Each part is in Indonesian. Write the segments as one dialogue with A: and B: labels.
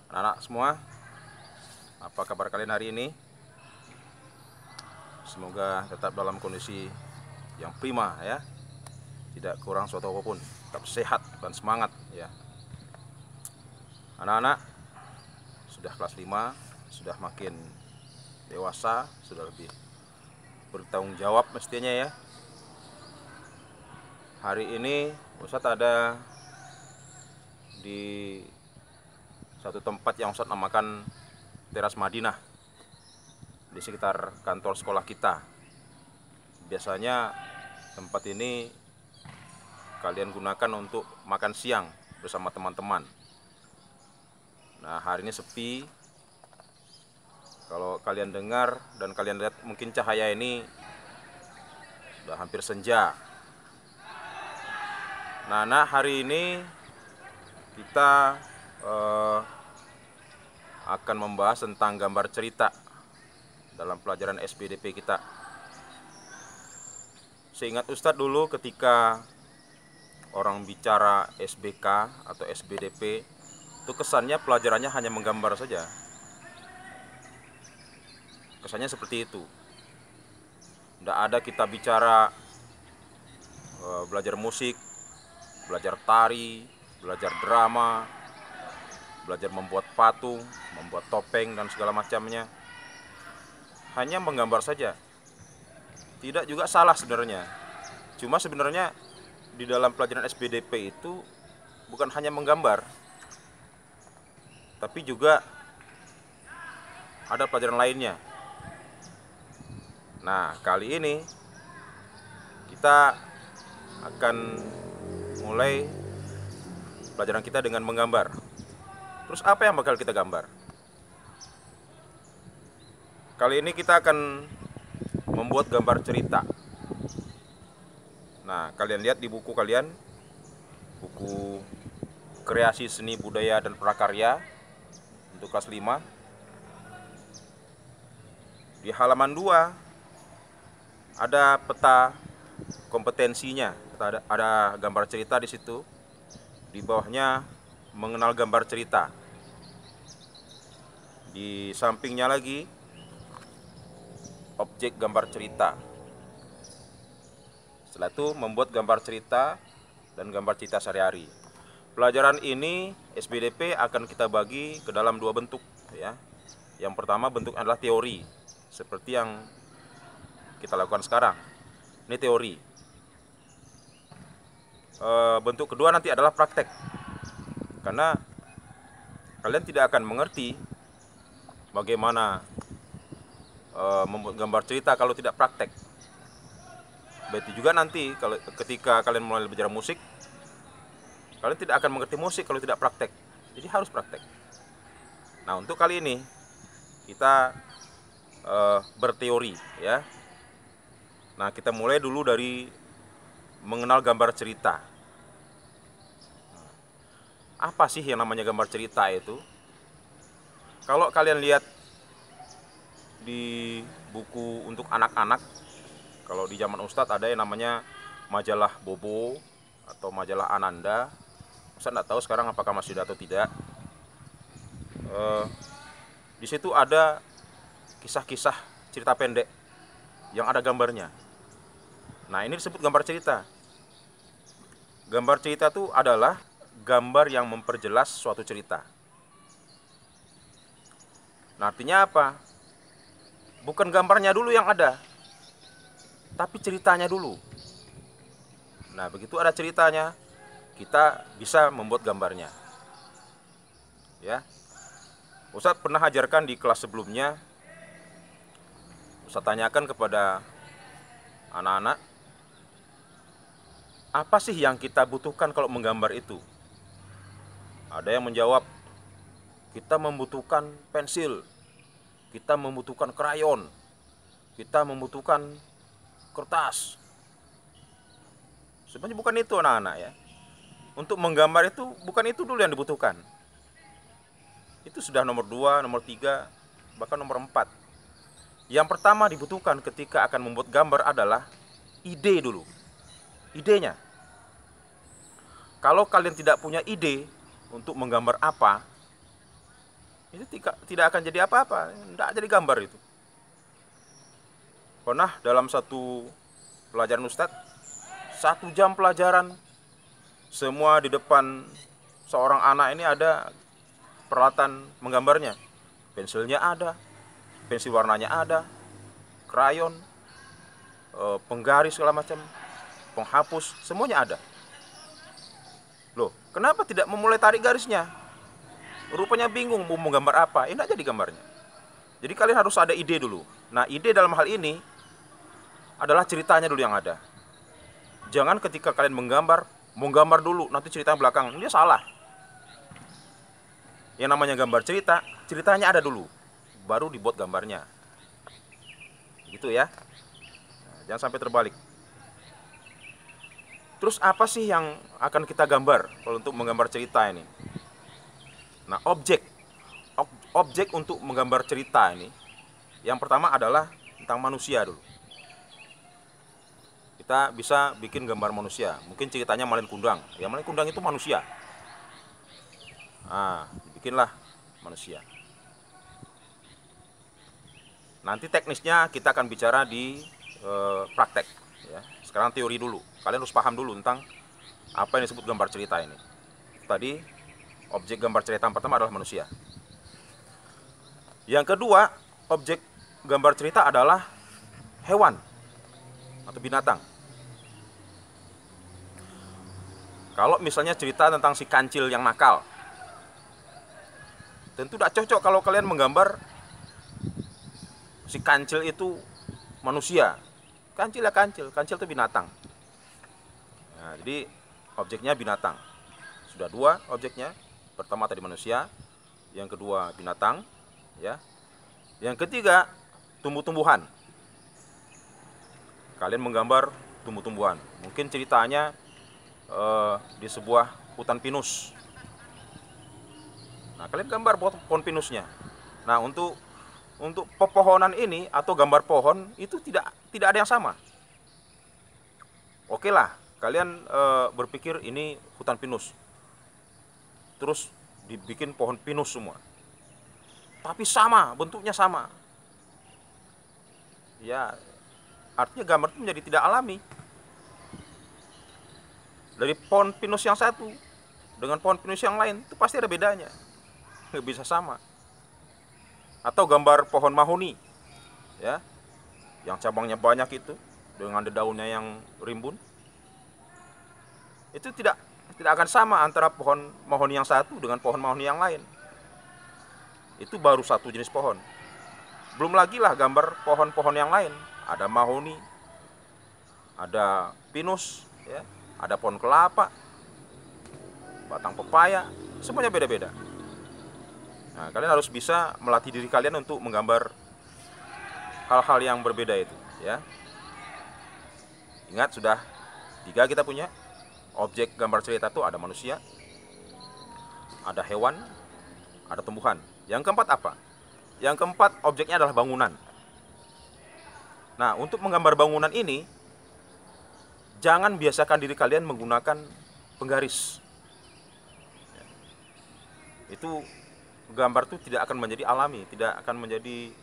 A: Anak-anak semua, apa kabar kalian hari ini? Semoga tetap dalam kondisi yang prima ya, tidak kurang suatu apapun, tetap sehat dan semangat ya. Anak-anak sudah kelas 5, sudah makin dewasa, sudah lebih bertanggung jawab mestinya ya. Hari ini Ustadz ada di satu tempat yang Ustadz namakan Teras Madinah, di sekitar kantor sekolah kita. Biasanya tempat ini kalian gunakan untuk makan siang bersama teman-teman. Nah, hari ini sepi. Kalau kalian dengar dan kalian lihat, mungkin cahaya ini sudah hampir senja. Nah, hari ini kita akan membahas tentang gambar cerita dalam pelajaran SBDP kita. Seingat Ustadz dulu ketika orang bicara SBK atau SBDP, itu kesannya pelajarannya hanya menggambar saja. Kesannya seperti itu. Tidak ada kita bicara belajar musik, belajar tari, belajar drama, belajar membuat patung, membuat topeng dan segala macamnya. Hanya menggambar saja. Tidak juga salah sebenarnya. Cuma sebenarnya di dalam pelajaran SBDP itu bukan hanya menggambar, tapi juga ada pelajaran lainnya. Nah, kali ini kita akan mulai pelajaran kita dengan menggambar. Terus apa yang bakal kita gambar? Kali ini kita akan membuat gambar cerita. Nah, kalian lihat di buku kalian, buku Kreasi Seni Budaya dan Prakarya untuk kelas 5. Di halaman 2 ada peta kompetensinya, ada gambar cerita di situ. Di bawahnya mengenal gambar cerita. Di sampingnya lagi objek gambar cerita. Setelah itu membuat gambar cerita dan gambar cerita sehari-hari. Pelajaran ini SBDP akan kita bagi ke dalam 2 bentuk ya. Yang pertama bentuk adalah teori, seperti yang kita lakukan sekarang. Ini teori. Bentuk kedua nanti adalah praktek. Karena kalian tidak akan mengerti bagaimana membuat gambar cerita kalau tidak praktek. Begitu juga nanti kalau ketika kalian mulai belajar musik, kalian tidak akan mengerti musik kalau tidak praktek. Jadi harus praktek. Nah, untuk kali ini kita berteori ya. Nah, kita mulai dulu dari mengenal gambar cerita. Apa sih yang namanya gambar cerita itu? Kalau kalian lihat di buku untuk anak-anak, kalau di zaman Ustadz ada yang namanya majalah Bobo atau majalah Ananda. Ustadz nggak tahu sekarang apakah masih ada atau tidak. Di situ ada kisah-kisah cerita pendek yang ada gambarnya. Nah, ini disebut gambar cerita. Gambar cerita itu adalah gambar yang memperjelas suatu cerita. Nah, artinya apa? Bukan gambarnya dulu yang ada, tapi ceritanya dulu. Nah, begitu ada ceritanya, kita bisa membuat gambarnya. Ya. Ustadz pernah ajarkan di kelas sebelumnya. Ustadz tanyakan kepada anak-anak, apa sih yang kita butuhkan kalau menggambar itu? Ada yang menjawab, kita membutuhkan pensil, kita membutuhkan krayon, kita membutuhkan kertas. Sebenarnya bukan itu anak-anak ya. Untuk menggambar itu bukan itu dulu yang dibutuhkan. Itu sudah nomor 2, nomor 3, bahkan nomor 4. Yang pertama dibutuhkan ketika akan membuat gambar adalah ide dulu. Idenya. Kalau kalian tidak punya ide untuk menggambar apa, itu tidak akan jadi apa-apa, tidak jadi gambar itu. Pernah dalam satu pelajaran Ustadz, 1 jam pelajaran, semua di depan seorang anak ini ada peralatan menggambarnya. Pensilnya ada, pensil warnanya ada, krayon, penggaris segala macam, penghapus, semuanya ada. Loh, kenapa tidak memulai tarik garisnya? Rupanya bingung mau menggambar apa, ini aja di gambarnya. Jadi kalian harus ada ide dulu. Nah, ide dalam hal ini adalah ceritanya dulu yang ada. Jangan ketika kalian menggambar dulu, nanti ceritanya belakang. Ini salah. Yang namanya gambar cerita, ceritanya ada dulu, baru dibuat gambarnya. Gitu ya. Nah, jangan sampai terbalik. Terus apa sih yang akan kita gambar kalau untuk menggambar cerita ini? Nah, objek untuk menggambar cerita ini, yang pertama adalah tentang manusia dulu. Kita bisa bikin gambar manusia. Mungkin ceritanya Malin Kundang. Ya, Malin Kundang itu manusia. Nah, bikinlah manusia. Nanti teknisnya kita akan bicara di praktek. Ya. Sekarang teori dulu. Kalian harus paham dulu tentang apa yang disebut gambar cerita ini. Tadi objek gambar cerita yang pertama adalah manusia. Yang kedua, objek gambar cerita adalah hewan atau binatang. Kalau misalnya cerita tentang si kancil yang nakal, tentu tidak cocok kalau kalian menggambar si kancil itu manusia. Kancil ya kancil itu binatang. Nah, jadi objeknya binatang. Sudah 2 objeknya. Pertama tadi manusia, yang kedua binatang, ya. Yang ketiga tumbuh-tumbuhan. Kalian menggambar tumbuh-tumbuhan. Mungkin ceritanya di sebuah hutan pinus. Nah, kalian gambar pohon pinusnya. Nah, untuk pepohonan ini atau gambar pohon itu tidak ada yang sama. Oke lah, kalian berpikir ini hutan pinus, terus dibikin pohon pinus semua, tapi sama, bentuknya sama. Ya, artinya gambar itu menjadi tidak alami. Dari pohon pinus yang satu dengan pohon pinus yang lain itu pasti ada bedanya, nggak bisa sama. Atau gambar pohon mahoni, ya, yang cabangnya banyak itu dengan daunnya yang rimbun, itu tidak akan sama antara pohon mahoni yang satu dengan pohon mahoni yang lain. Itu baru satu jenis pohon. Belum lagi lah gambar pohon-pohon yang lain. Ada mahoni, ada pinus, ya, ada pohon kelapa, batang pepaya, semuanya beda-beda. Nah, kalian harus bisa melatih diri kalian untuk menggambar hal-hal yang berbeda itu, ya. Ingat, sudah 3 kita punya. Objek gambar cerita itu ada manusia, ada hewan, ada tumbuhan. Yang keempat apa? Yang keempat, objeknya adalah bangunan. Nah, untuk menggambar bangunan ini, jangan biasakan diri kalian menggunakan penggaris. Itu gambar itu tidak akan menjadi alami, tidak akan menjadi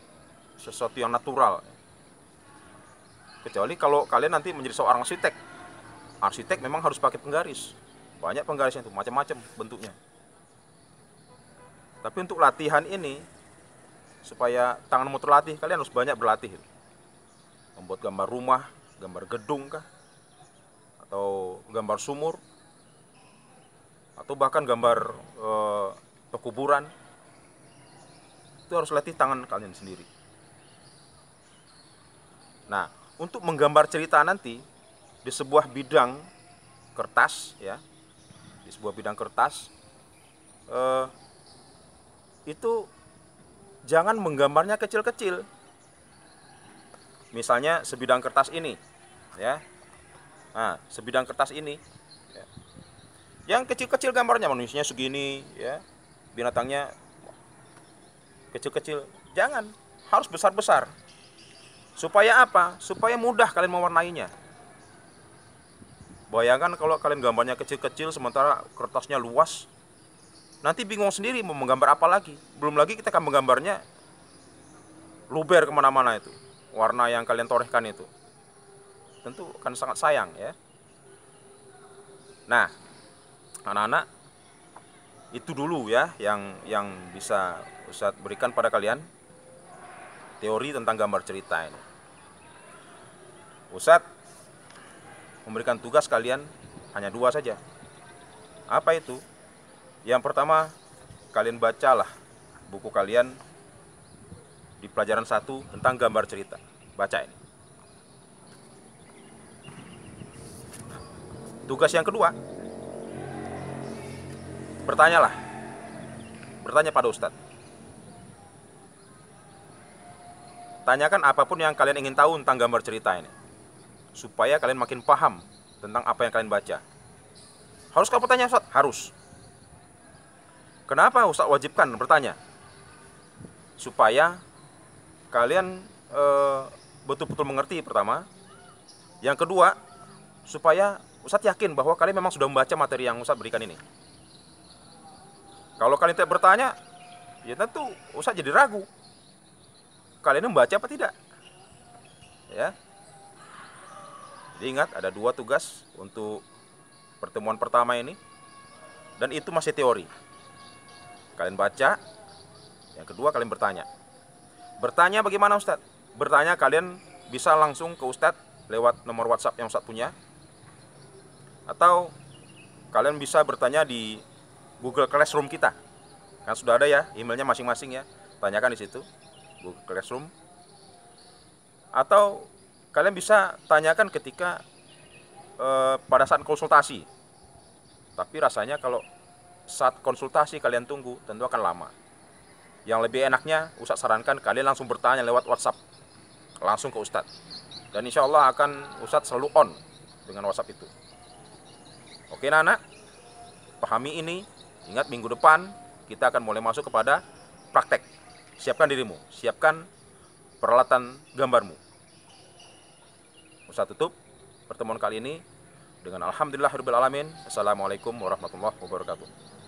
A: sesuatu yang natural. Kecuali kalau kalian nanti menjadi seorang arsitek. Arsitek memang harus pakai penggaris. Banyak penggarisnya itu, macam-macam bentuknya. Tapi untuk latihan ini, supaya tanganmu terlatih, kalian harus banyak berlatih. Membuat gambar rumah, gambar gedung kah, atau gambar sumur, atau bahkan gambar pekuburan. Itu harus latih tangan kalian sendiri. Nah, untuk menggambar cerita nanti di sebuah bidang kertas, ya, di sebuah bidang kertas, itu jangan menggambarnya kecil-kecil. Misalnya sebidang kertas ini, ya. Nah, sebidang kertas ini, ya. Yang kecil-kecil gambarnya, manusianya segini, ya, binatangnya kecil-kecil. Jangan, harus besar-besar. Supaya apa? Supaya mudah kalian mewarnainya. Bayangkan kalau kalian gambarnya kecil-kecil sementara kertasnya luas, nanti bingung sendiri mau menggambar apa lagi. Belum lagi kita akan menggambarnya luber kemana-mana itu, warna yang kalian torehkan itu tentu akan sangat sayang ya. Nah, anak-anak, itu dulu ya yang bisa Ustadz berikan pada kalian teori tentang gambar cerita ini. Ustadz memberikan tugas kalian hanya 2 saja. Apa itu? Yang pertama, kalian bacalah buku kalian di pelajaran 1 tentang gambar cerita. Baca ini. Tugas yang kedua, bertanyalah. Bertanya pada Ustadz. Tanyakan apapun yang kalian ingin tahu tentang gambar cerita ini, supaya kalian makin paham tentang apa yang kalian baca. Harus kamu tanya Ustadz? Harus. Kenapa Ustadz wajibkan bertanya? Supaya kalian betul-betul mengerti pertama. Yang kedua, supaya Ustadz yakin bahwa kalian memang sudah membaca materi yang Ustadz berikan ini. Kalau kalian tidak bertanya, ya tentu Ustadz jadi ragu. Kalian membaca apa tidak? Ya. Jadi ingat, ada 2 tugas untuk pertemuan pertama ini. Dan itu masih teori. Kalian baca. Yang kedua, kalian bertanya. Bertanya bagaimana Ustadz? Bertanya kalian bisa langsung ke Ustadz lewat nomor WhatsApp yang Ustadz punya. Atau kalian bisa bertanya di Google Classroom kita. Kan sudah ada ya emailnya masing-masing ya. Tanyakan di situ, Google Classroom. Atau kalian bisa tanyakan ketika pada saat konsultasi. Tapi rasanya kalau saat konsultasi kalian tunggu, tentu akan lama. Yang lebih enaknya, Ustadz sarankan kalian langsung bertanya lewat WhatsApp. Langsung ke Ustadz. Dan insya Allah akan Ustadz selalu on dengan WhatsApp itu. Oke anak-anak, pahami ini. Ingat, minggu depan kita akan mulai masuk kepada praktek. Siapkan dirimu, siapkan peralatan gambarmu. Ustadz tutup pertemuan kali ini dengan alhamdulillahirabbil alamin. Assalamualaikum warahmatullahi wabarakatuh.